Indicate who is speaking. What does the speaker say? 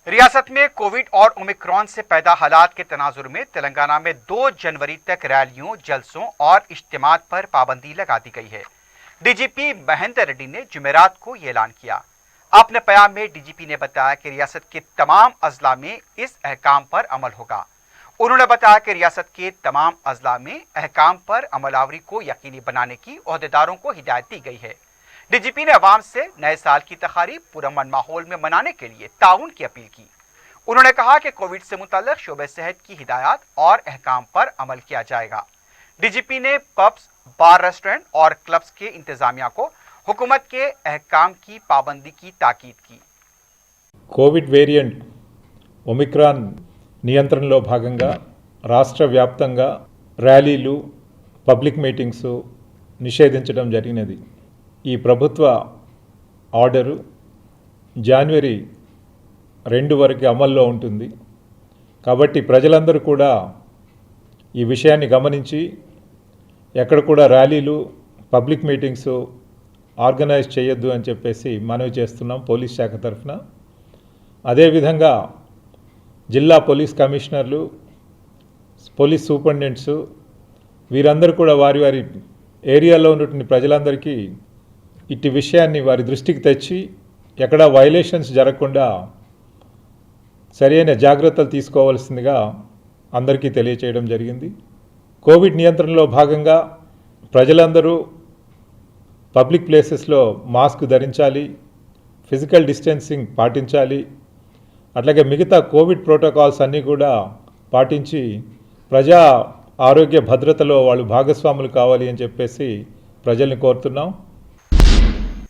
Speaker 1: रियासत में कोविड और ओमिक्रॉन से पैदा हालात के तनाजुर में तेलंगाना में 2 जनवरी तक रैलियों, जलसों और इज्तिमात पर पाबंदी लगा दी गई है। डीजीपी महेंद्र रेड्डी ने जुमेरात को ये ऐलान किया। अपने बयान में डीजीपी ने बताया कि रियासत के तमाम अजला में इस अहकाम पर अमल होगा। उन्होंने बताया कि रियासत के तमाम अजला में अहकाम पर अमलावरी को यकीनी बनाने की ओहदेदारों को हिदायत दी गई है। डीजीपी ने अवाम से नए साल की तकारीब पुरअमन माहौल में मनाने के लिए ताउन की अपील की। उन्होंने कहा कि कोविड से मुतल्लिक शोबे सेहत की हिदायत और अहकाम पर अमल किया जाएगा। डीजीपी ने पब्स, बार, रेस्टोरेंट और क्लब्स के इंतजामिया को हुकूमत के अहकाम की पाबंदी की ताकीद की।
Speaker 2: కోవిడ్ వేరియంట్ ఒమిక్రాన్ నియంత్రణలో భాగంగా రాష్ట్ర వ్యాప్తంగా ర్యాలీలు, పబ్లిక్ మీటింగ్స్ నిషేధించడం జరిగినది. ఈ ప్రభుత్వ ఆర్డరు జనవరి 2 వరకు అమల్లో ఉంటుంది. కాబట్టి ప్రజలందరూ కూడా ఈ విషయాన్ని గమనించి ఎక్కడ కూడా ర్యాలీలు, పబ్లిక్ మీటింగ్స్ ఆర్గనైజ్ చేయొద్దు అని చెప్పేసి మనవి చేస్తున్నాం పోలీస్ శాఖ తరఫున. అదేవిధంగా జిల్లా పోలీస్ కమిషనర్లు, పోలీస్ సూపరింటెండెంట్స్ వీరందరూ కూడా వారి వారి ఏరియాలో ఉన్నటువంటి ప్రజలందరికీ ఇట్టి విషయాన్ని వారి దృష్టికి తెచ్చి ఎక్కడ వైలేషన్స్ జరగకుండా సరైన జాగ్రత్తలు తీసుకోవాల్సిందిగా అందరికీ తెలియచేయడం జరిగింది. కోవిడ్ నియంత్రణలో భాగంగా ప్రజలందరూ పబ్లిక్ ప్లేసెస్లో మాస్క్ ధరించాలి, ఫిజికల్ డిస్టెన్సింగ్ పాటించాలి. అట్లాగే మిగతా కోవిడ్ ప్రోటోకాల్స్ అన్నీ కూడా పాటించి ప్రజా ఆరోగ్య భద్రతలో వాళ్ళు భాగస్వాములు కావాలి అని చెప్పేసి ప్రజల్ని కోరుతున్నాం.